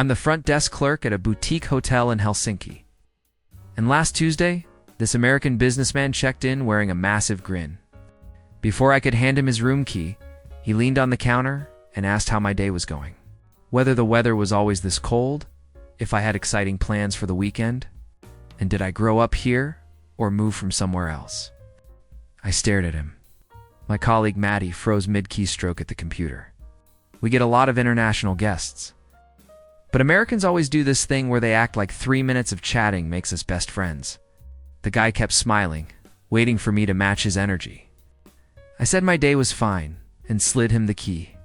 I'm the front desk clerk at a boutique hotel in Helsinki. And last Tuesday, this American businessman checked in wearing a massive grin. Before I could hand him his room key, he leaned on the counter and asked how my day was going. Whether the weather was always this cold, if I had exciting plans for the weekend, and did I grow up here or move from somewhere else? I stared at him. My colleague Maddie froze mid-keystroke at the computer. We get a lot of international guests. But Americans always do this thing where they act like 3 minutes of chatting makes us best friends. The guy kept smiling, waiting for me to match his energy. I said my day was fine and slid him the key.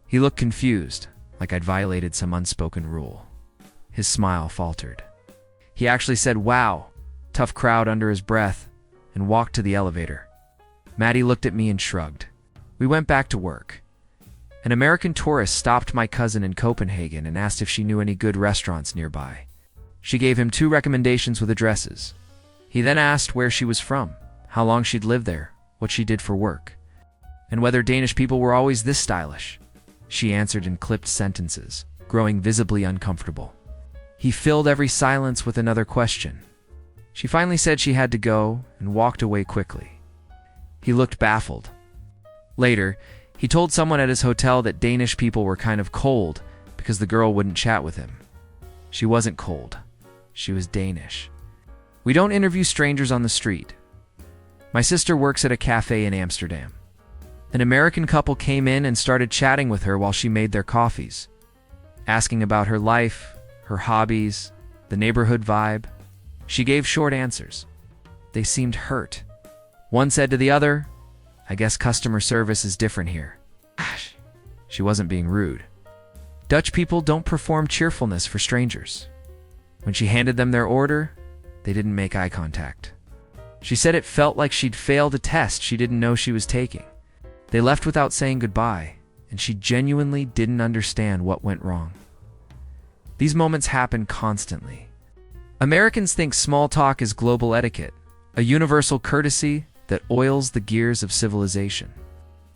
He looked confused, like I'd violated some unspoken rule. His smile faltered. He actually said, "Wow," tough crowd under his breath, and walked to the elevator. Maddie looked at me and shrugged. We went back to work. An American tourist stopped my cousin in Copenhagen and asked if she knew any good restaurants nearby. She gave him 2 recommendations with addresses. He then asked where she was from, how long she'd lived there, what she did for work, and whether Danish people were always this stylish. She answered in clipped sentences, growing visibly uncomfortable. He filled every silence with another question. She finally said she had to go and walked away quickly. He looked baffled. Later, he told someone at his hotel that Danish people were kind of cold because the girl wouldn't chat with him. She wasn't cold. She was Danish. We don't interview strangers on the street. My sister works at a cafe in Amsterdam. An American couple came in and started chatting with her while she made their coffees, asking about her life, her hobbies, the neighborhood vibe. She gave short answers. They seemed hurt. One said to the other, "I guess customer service is different here." She wasn't being rude. Dutch people don't perform cheerfulness for strangers. When she handed them their order, they didn't make eye contact. She said it felt like she'd failed a test she didn't know she was taking. They left without saying goodbye, and she genuinely didn't understand what went wrong. These moments happen constantly. Americans think small talk is global etiquette, a universal courtesy that oils the gears of civilization.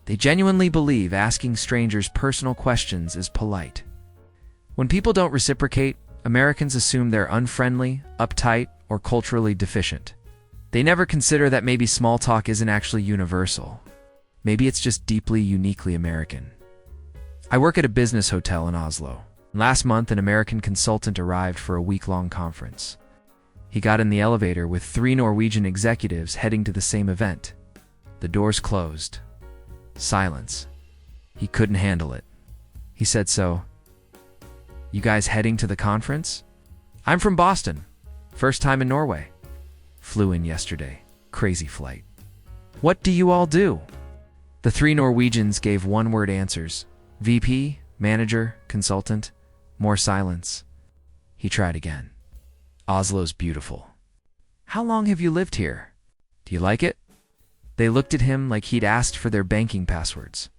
They genuinely believe asking strangers personal questions is polite. When people don't reciprocate, Americans assume they're unfriendly, uptight, or culturally deficient. They never consider that maybe small talk isn't actually universal. Maybe it's just deeply, uniquely American. I work at a business hotel in Oslo. Last month, an American consultant arrived for a week-long conference. He got in the elevator with 3 Norwegian executives heading to the same event. The doors closed. Silence. He couldn't handle it. He said, "So, you guys heading to the conference?" "I'm from Boston. First time in Norway. Flew in yesterday. Crazy flight." "What do you all do?" The 3 Norwegians gave one-word answers. VP, manager, consultant. More silence. He tried again. "Oslo's beautiful." "How long have you lived here? Do you like it?" They looked at him like he'd asked for their banking passwords.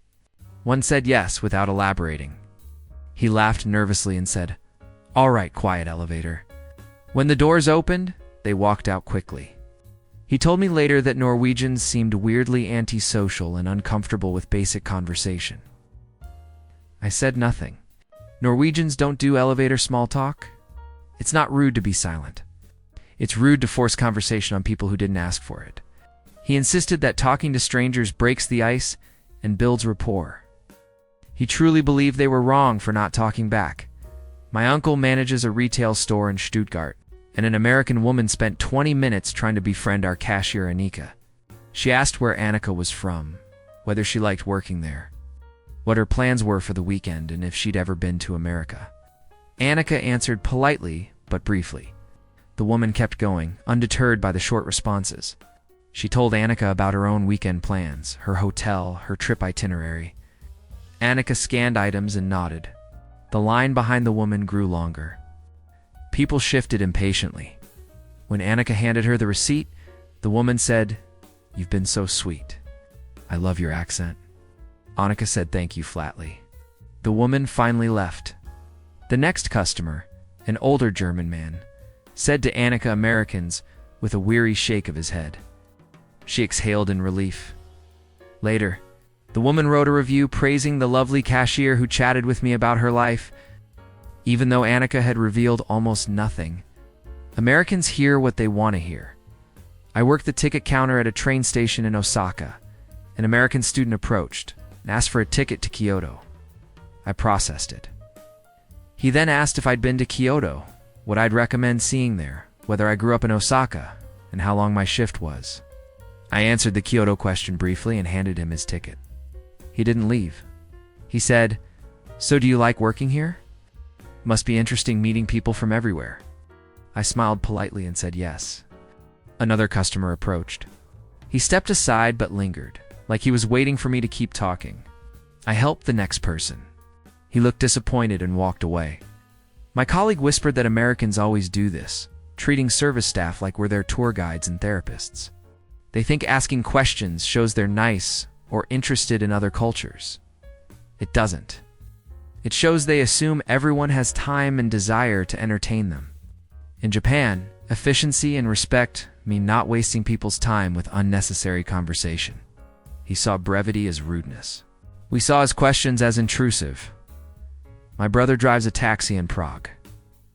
One said yes without elaborating. He laughed nervously and said, "All right, quiet elevator." When the doors opened, they walked out quickly. He told me later that Norwegians seemed weirdly antisocial and uncomfortable with basic conversation. I said nothing. Norwegians don't do elevator small talk. It's not rude to be silent. It's rude to force conversation on people who didn't ask for it. He insisted that talking to strangers breaks the ice and builds rapport. He truly believed they were wrong for not talking back. My uncle manages a retail store in Stuttgart, and an American woman spent 20 minutes trying to befriend our cashier, Annika. She asked where Annika was from, whether she liked working there, what her plans were for the weekend, and if she'd ever been to America. Annika answered politely, but briefly. The woman kept going, undeterred by the short responses. She told Annika about her own weekend plans, her hotel, her trip itinerary. Annika scanned items and nodded. The line behind the woman grew longer. People shifted impatiently. When Annika handed her the receipt, the woman said, "You've been so sweet. I love your accent." Annika said thank you flatly. The woman finally left. The next customer, an older German man, said to Annika Americans with a weary shake of his head. She exhaled in relief. Later, the woman wrote a review praising the lovely cashier who chatted with me about her life. Even though Annika had revealed almost nothing, Americans hear what they want to hear. I worked the ticket counter at a train station in Osaka. An American student approached and asked for a ticket to Kyoto. I processed it. He then asked if I'd been to Kyoto, what I'd recommend seeing there, whether I grew up in Osaka, and how long my shift was. I answered the Kyoto question briefly and handed him his ticket. He didn't leave. He said, "So do you like working here? Must be interesting meeting people from everywhere." I smiled politely and said yes. Another customer approached. He stepped aside but lingered, like he was waiting for me to keep talking. I helped the next person. He looked disappointed and walked away. My colleague whispered that Americans always do this, treating service staff like we're their tour guides and therapists. They think asking questions shows they're nice or interested in other cultures. It doesn't. It shows they assume everyone has time and desire to entertain them. In Japan, efficiency and respect mean not wasting people's time with unnecessary conversation. He saw brevity as rudeness. We saw his questions as intrusive. My brother drives a taxi in Prague.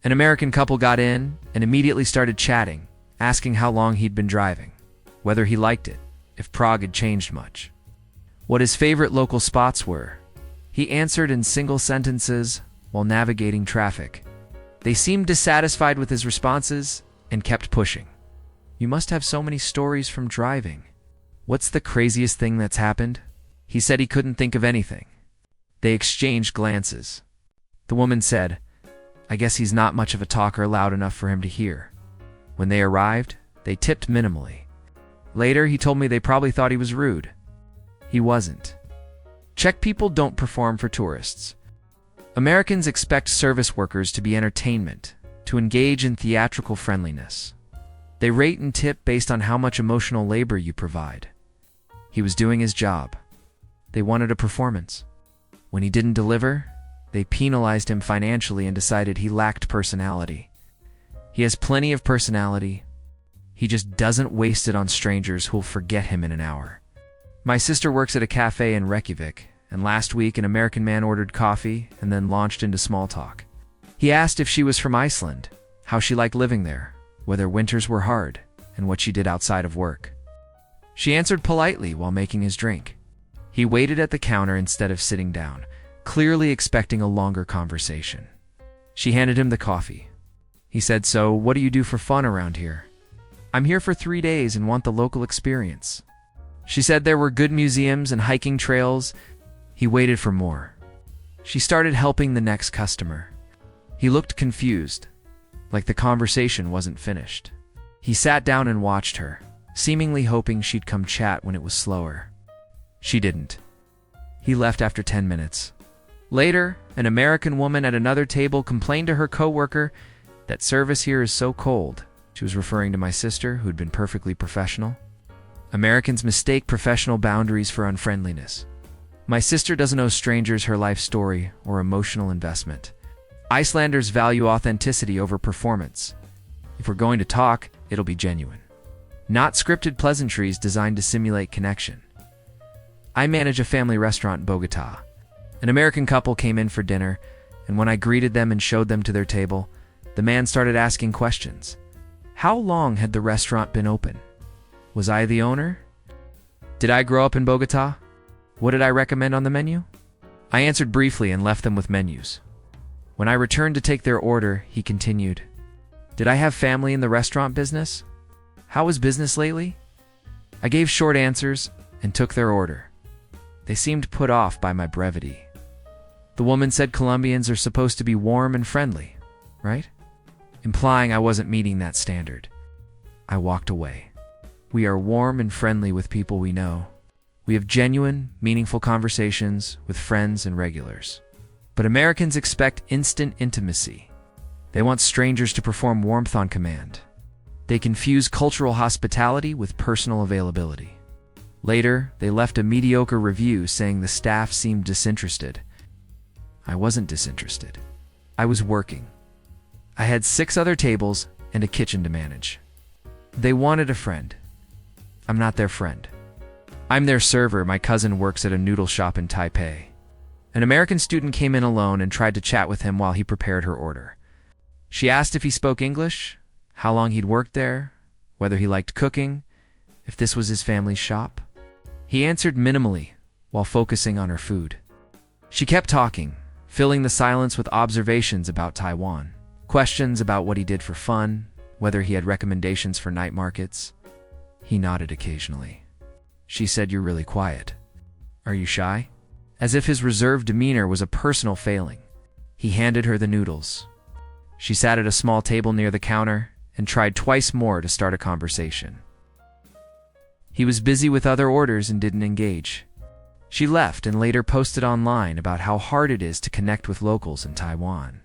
An American couple got in and immediately started chatting, asking how long he'd been driving, whether he liked it, if Prague had changed much, what his favorite local spots were. He answered in single sentences while navigating traffic. They seemed dissatisfied with his responses and kept pushing. "You must have so many stories from driving. What's the craziest thing that's happened?" He said he couldn't think of anything. They exchanged glances. The woman said, "I guess he's not much of a talker loud enough for him to hear." When they arrived, they tipped minimally. Later, he told me they probably thought he was rude. He wasn't. Czech people don't perform for tourists. Americans expect service workers to be entertainment, to engage in theatrical friendliness. They rate and tip based on how much emotional labor you provide. He was doing his job. They wanted a performance. When he didn't deliver, they penalized him financially and decided he lacked personality. He has plenty of personality. He just doesn't waste it on strangers who'll forget him in an hour. My sister works at a cafe in Reykjavik, and last week an American man ordered coffee and then launched into small talk. He asked if she was from Iceland, how she liked living there, whether winters were hard, and what she did outside of work. She answered politely while making his drink. He waited at the counter instead of sitting down, clearly expecting a longer conversation. She handed him the coffee. He said, "So, what do you do for fun around here?" "I'm here for 3 days and want the local experience." She said there were good museums and hiking trails. He waited for more. She started helping the next customer. He looked confused, like the conversation wasn't finished. He sat down and watched her, seemingly hoping she'd come chat when it was slower. She didn't. He left after 10 minutes. Later, an American woman at another table complained to her coworker that service here is so cold. She was referring to my sister, who'd been perfectly professional. Americans mistake professional boundaries for unfriendliness. My sister doesn't owe strangers her life story or emotional investment. Icelanders value authenticity over performance. If we're going to talk, it'll be genuine, not scripted pleasantries designed to simulate connection. I manage a family restaurant in Bogota. An American couple came in for dinner, and when I greeted them and showed them to their table, the man started asking questions. How long had the restaurant been open? Was I the owner? Did I grow up in Bogota? What did I recommend on the menu? I answered briefly and left them with menus. When I returned to take their order, he continued, "Did I have family in the restaurant business? How was business lately?" I gave short answers and took their order. They seemed put off by my brevity. The woman said Colombians are supposed to be warm and friendly, right? Implying I wasn't meeting that standard. I walked away. We are warm and friendly with people we know. We have genuine, meaningful conversations with friends and regulars. But Americans expect instant intimacy. They want strangers to perform warmth on command. They confuse cultural hospitality with personal availability. Later, they left a mediocre review saying the staff seemed disinterested. I wasn't disinterested. I was working. I had 6 other tables and a kitchen to manage. They wanted a friend. I'm not their friend. I'm their server. My cousin works at a noodle shop in Taipei. An American student came in alone and tried to chat with him while he prepared her order. She asked if he spoke English, how long he'd worked there, whether he liked cooking, if this was his family's shop. He answered minimally while focusing on her food. She kept talking, filling the silence with observations about Taiwan, questions about what he did for fun, whether he had recommendations for night markets. He nodded occasionally. She said, "You're really quiet. Are you shy?" As if his reserved demeanor was a personal failing. He handed her the noodles. She sat at a small table near the counter and tried twice more to start a conversation. He was busy with other orders and didn't engage. She left and later posted online about how hard it is to connect with locals in Taiwan.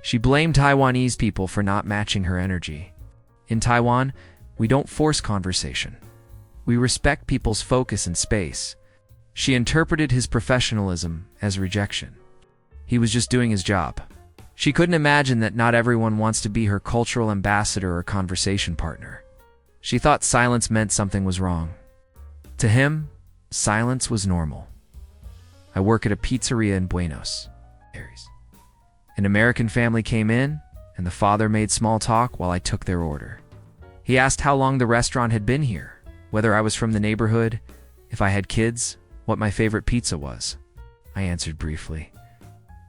She blamed Taiwanese people for not matching her energy. In Taiwan, we don't force conversation. We respect people's focus and space. She interpreted his professionalism as rejection. He was just doing his job. She couldn't imagine that not everyone wants to be her cultural ambassador or conversation partner. She thought silence meant something was wrong. To him, silence was normal. I work at a pizzeria in Buenos Aires. An American family came in, and the father made small talk while I took their order. He asked how long the restaurant had been here, whether I was from the neighborhood, if I had kids, what my favorite pizza was. I answered briefly.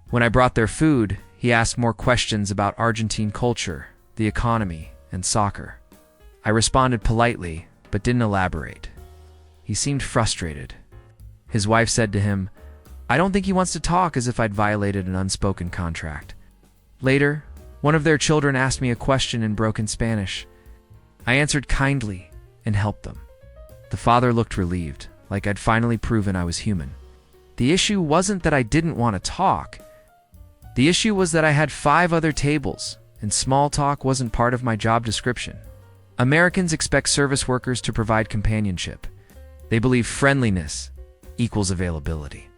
When I brought their food, he asked more questions about Argentine culture, the economy, and soccer. I responded politely, but didn't elaborate. He seemed frustrated. His wife said to him, "I don't think he wants to talk," as if I'd violated an unspoken contract. Later, one of their children asked me a question in broken Spanish. I answered kindly and helped them. The father looked relieved, like I'd finally proven I was human. The issue wasn't that I didn't want to talk. The issue was that I had 5 other tables, and small talk wasn't part of my job description. Americans expect service workers to provide companionship. They believe friendliness equals availability.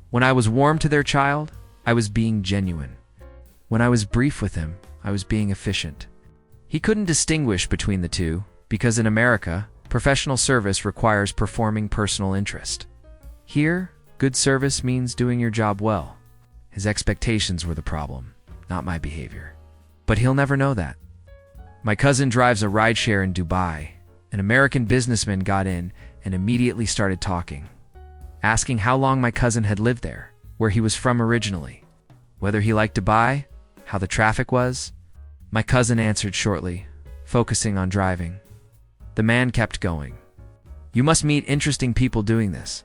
When I was warm to their child, I was being genuine. When I was brief with him, I was being efficient. He couldn't distinguish between the two because in America, professional service requires performing personal interest. Here, good service means doing your job well. His expectations were the problem, not my behavior. But he'll never know that. My cousin drives a rideshare in Dubai. An American businessman got in and immediately started talking, asking how long my cousin had lived there, where he was from originally, whether he liked Dubai, how the traffic was. My cousin answered shortly, focusing on driving. The man kept going. "You must meet interesting people doing this.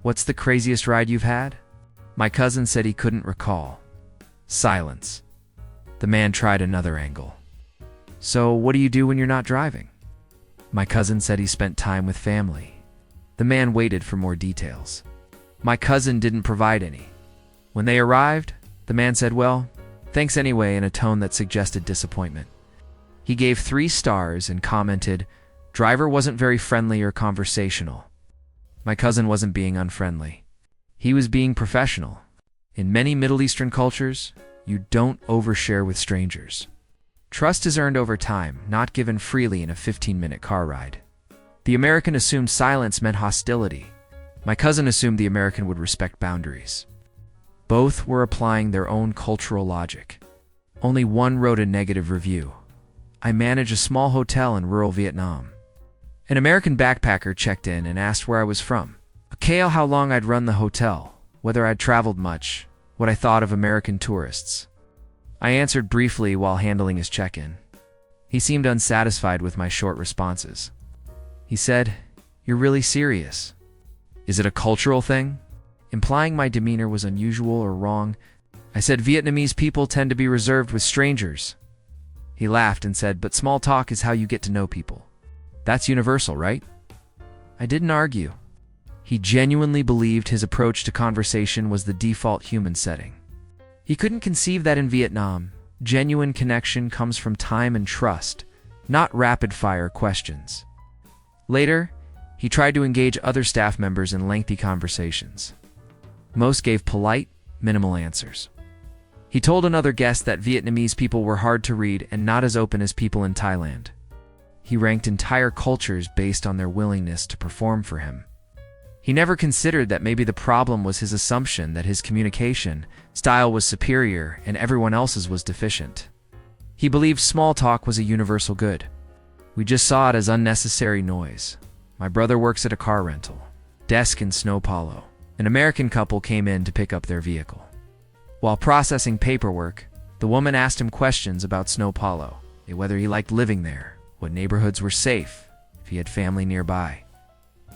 What's the craziest ride you've had?" My cousin said he couldn't recall. Silence. The man tried another angle. "So what do you do when you're not driving?" My cousin said he spent time with family. The man waited for more details. My cousin didn't provide any. When they arrived, the man said, "Well, thanks anyway," in a tone that suggested disappointment. He gave 3 stars and commented, "Driver wasn't very friendly or conversational." My cousin wasn't being unfriendly. He was being professional. In many Middle Eastern cultures, you don't overshare with strangers. Trust is earned over time, not given freely in a 15-minute car ride. The American assumed silence meant hostility. My cousin assumed the American would respect boundaries. Both were applying their own cultural logic. Only one wrote a negative review. I manage a small hotel in rural Vietnam. An American backpacker checked in and asked where I was from. Kale, how long I'd run the hotel, whether I'd traveled much, what I thought of American tourists. I answered briefly while handling his check-in. He seemed unsatisfied with my short responses. He said, "You're really serious. Is it a cultural thing?" Implying my demeanor was unusual or wrong, I said Vietnamese people tend to be reserved with strangers. He laughed and said, "But small talk is how you get to know people. That's universal, right?" I didn't argue. He genuinely believed his approach to conversation was the default human setting. He couldn't conceive that in Vietnam, genuine connection comes from time and trust, not rapid-fire questions. Later, he tried to engage other staff members in lengthy conversations. Most gave polite, minimal answers. He told another guest that Vietnamese people were hard to read and not as open as people in Thailand. He ranked entire cultures based on their willingness to perform for him. He never considered that maybe the problem was his assumption that his communication style was superior and everyone else's was deficient. He believed small talk was a universal good. We just saw it as unnecessary noise. My brother works at a car rental desk in São Paulo. An American couple came in to pick up their vehicle. While processing paperwork, the woman asked him questions about São Paulo, whether he liked living there, what neighborhoods were safe, if he had family nearby.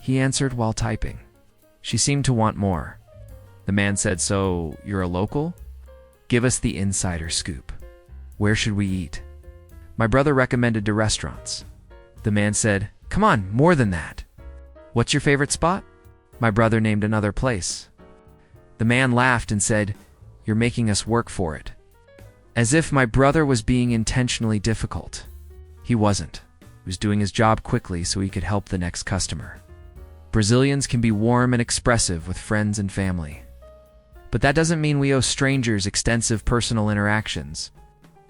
He answered while typing. She seemed to want more. The man said, "So, you're a local? Give us the insider scoop. Where should we eat?" My brother recommended to restaurants. The man said, "Come on, more than that. What's your favorite spot?" My brother named another place. The man laughed and said, "You're making us work for it." As if my brother was being intentionally difficult. He wasn't. He was doing his job quickly so he could help the next customer. Brazilians can be warm and expressive with friends and family. But that doesn't mean we owe strangers extensive personal interactions.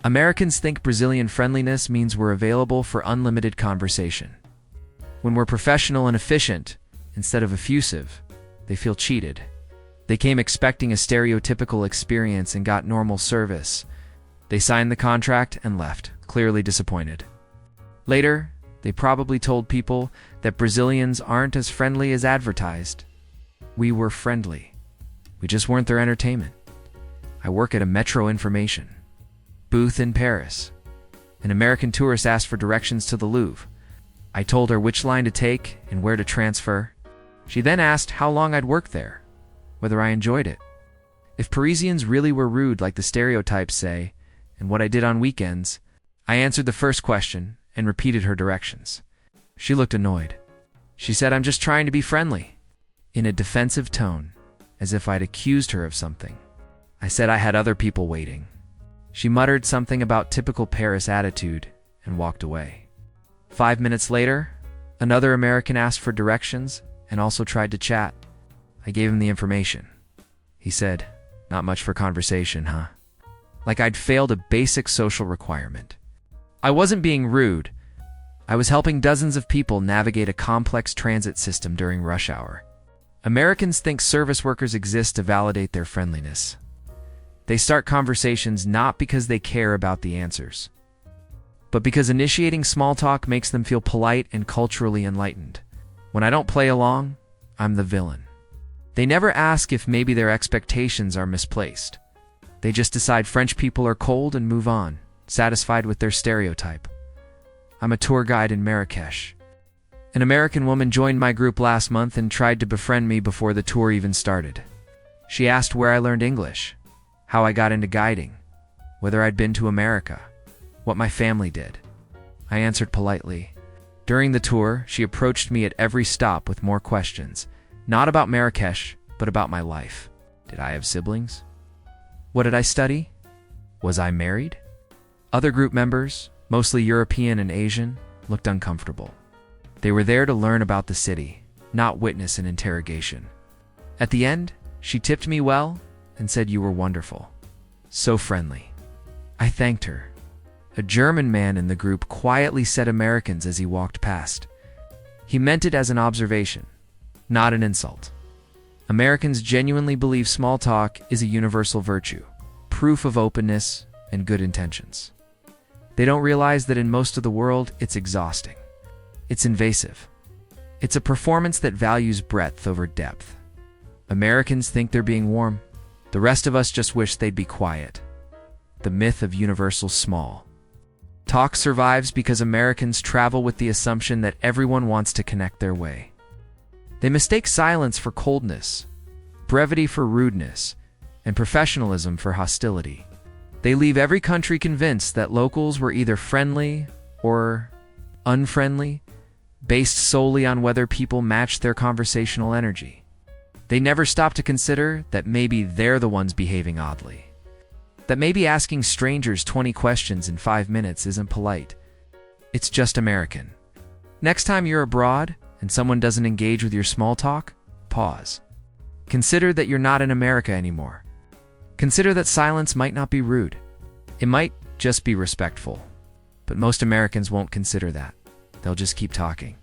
Americans think Brazilian friendliness means we're available for unlimited conversation. When we're professional and efficient, instead of effusive, they feel cheated. They came expecting a stereotypical experience and got normal service. They signed the contract and left, clearly disappointed. Later, they probably told people that Brazilians aren't as friendly as advertised. We were friendly. We just weren't their entertainment. I work at a Metro information booth in Paris. An American tourist asked for directions to the Louvre. I told her which line to take and where to transfer. She then asked how long I'd worked there, whether I enjoyed it. If Parisians really were rude like the stereotypes say, and what I did on weekends, I answered the first question and repeated her directions. She looked annoyed. She said, "I'm just trying to be friendly," in a defensive tone, as if I'd accused her of something. I said I had other people waiting. She muttered something about typical Paris attitude and walked away. 5 minutes later, another American asked for directions and also tried to chat. I gave him the information. He said, "Not much for conversation, huh?" Like I'd failed a basic social requirement. I wasn't being rude. I was helping dozens of people navigate a complex transit system during rush hour. Americans think service workers exist to validate their friendliness. They start conversations not because they care about the answers, but because initiating small talk makes them feel polite and culturally enlightened. When I don't play along, I'm the villain. They never ask if maybe their expectations are misplaced. They just decide French people are cold and move on, satisfied with their stereotype. I'm a tour guide in Marrakech. An American woman joined my group last month and tried to befriend me before the tour even started. She asked where I learned English, how I got into guiding, whether I'd been to America, what my family did. I answered politely. During the tour, she approached me at every stop with more questions, not about Marrakech, but about my life. Did I have siblings? What did I study? Was I married? Other group members, mostly European and Asian, looked uncomfortable. They were there to learn about the city, not witness an interrogation. At the end, she tipped me well and said you were wonderful. So friendly. I thanked her. A German man in the group quietly said Americans as he walked past. He meant it as an observation, not an insult. Americans genuinely believe small talk is a universal virtue, proof of openness and good intentions. They don't realize that in most of the world, it's exhausting. It's invasive. It's a performance that values breadth over depth. Americans think they're being warm. The rest of us just wish they'd be quiet. The myth of universal small talk survives because Americans travel with the assumption that everyone wants to connect their way. They mistake silence for coldness, brevity for rudeness, and professionalism for hostility. They leave every country convinced that locals were either friendly or unfriendly, based solely on whether people matched their conversational energy. They never stop to consider that maybe they're the ones behaving oddly. That maybe asking strangers 20 questions in 5 minutes isn't polite. It's just American. Next time you're abroad and someone doesn't engage with your small talk, pause. Consider that you're not in America anymore. Consider that silence might not be rude. It might just be respectful. But most Americans won't consider that. They'll just keep talking.